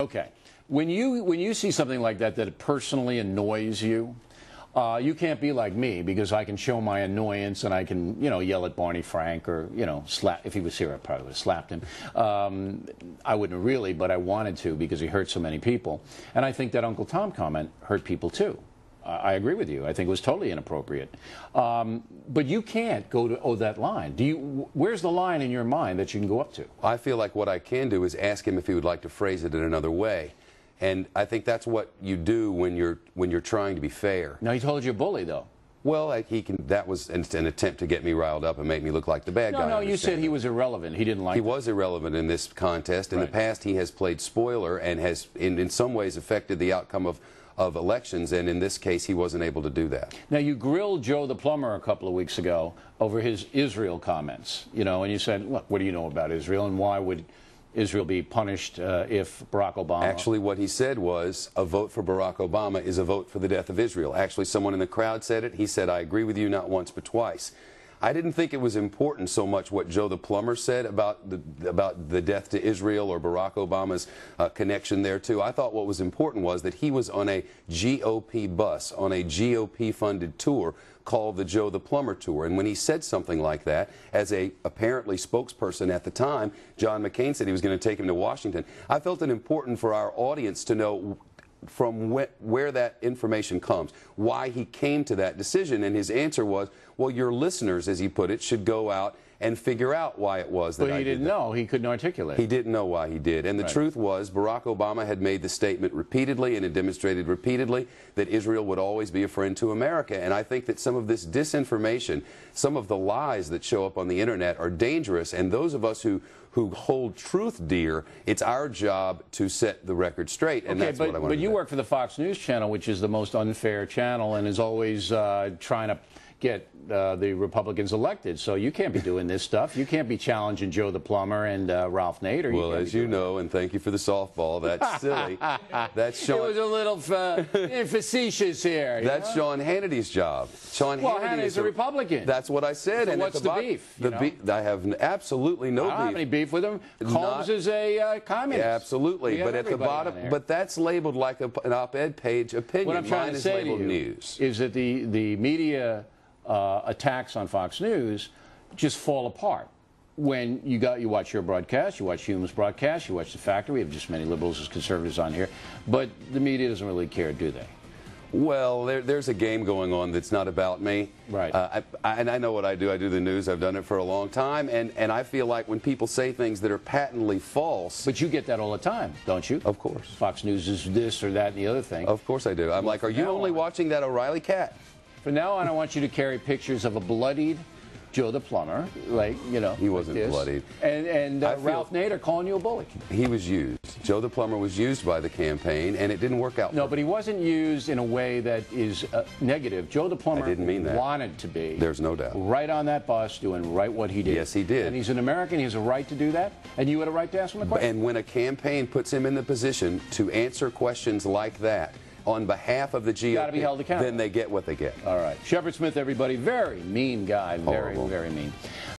Okay. When you see something like that that personally annoys you, you can't be like me, because I can show my annoyance and I can, yell at Barney Frank, or, slap. If he was here, I probably would have slapped him. I wouldn't really, but I wanted to, because he hurt so many people. And I think that Uncle Tom comment hurt people too. I agree with you. I think it was totally inappropriate. But you can't go to that line. Where's the line in your mind that you can go up to? I feel like what I can do is ask him if he would like to phrase it in another way. And I think that's what you do when you're trying to be fair. Now, he told you a bully, though. Well, that was an attempt to get me riled up and make me look like the bad guy. No, you said he was irrelevant. He didn't like He that. was irrelevant in this contest. In the past, he has played spoiler and has, in some ways, affected the outcome of elections, and in this case, he wasn't able to do that. Now, you grilled Joe the Plumber a couple of weeks ago over his Israel comments, and you said, look, what do you know about Israel, and why would Israel be punished if Barack Obama... Actually, what he said was, a vote for Barack Obama is a vote for the death of Israel. Actually, someone in the crowd said it. He said, I agree with you, not once but twice. I didn't think it was important so much what Joe the Plumber said about the death to Israel or Barack Obama's connection there too. I thought what was important was that he was on a GOP bus, on a GOP-funded tour called the Joe the Plumber Tour. And when he said something like that, as a apparently spokesperson at the time, John McCain said he was going to take him to Washington. I felt it important for our audience to know from where that information comes, why he came to that decision, and his answer was, well, your listeners, as he put it, should go out and figure out why it was that I did that. But he didn't know. He couldn't articulate. He didn't know why he did. And the truth was, Barack Obama had made the statement repeatedly and had demonstrated repeatedly that Israel would always be a friend to America. And I think that some of this disinformation, some of the lies that show up on the internet are dangerous. And those of us who hold truth dear, it's our job to set the record straight. And that's what I want to do. But you work for the Fox News channel, which is the most unfair channel and is always trying to get the Republicans elected. So you can't be doing this stuff. You can't be challenging Joe the Plumber and Ralph Nader. Well, as you know, and thank you for the softball, that's silly. That's Sean. It was a little facetious here. That's Sean Hannity's job. Sean Hannity is a Republican. That's what I said. So and what's the beef? I have absolutely no beef. I don't have any beef with him. Combs is a communist. Yeah, absolutely. But at the bottom, but that's labeled like an op-ed page opinion. What I'm trying to say to you is that the media attacks on Fox News just fall apart when you watch your broadcast, you watch Hume's broadcast, you watch The Factor. We have just as many liberals as conservatives on here, but the media doesn't really care, do they? Well, there's a game going on that's not about me. Right. And I know what I do. I do the news. I've done it for a long time. And I feel like when people say things that are patently false... But you get that all the time, don't you? Of course. Fox News is this or that and the other thing. Of course I do. I'm like, are you only watching that O'Reilly cat? From now on, I want you to carry pictures of a bloodied Joe the Plumber, like, He wasn't like bloodied. And Ralph Nader calling you a bully. He was used. Joe the Plumber was used by the campaign, and it didn't work out. No, but he wasn't used in a way that is negative. Joe the Plumber wanted to be. There's no doubt. Right on that bus, doing right what he did. Yes, he did. And he's an American. He has a right to do that. And you had a right to ask him a question. And when a campaign puts him in the position to answer questions like that, on behalf of the GOP, got to be held accountable. Then they get what they get. All right. Shepard Smith, everybody. Very mean guy. Very, very mean.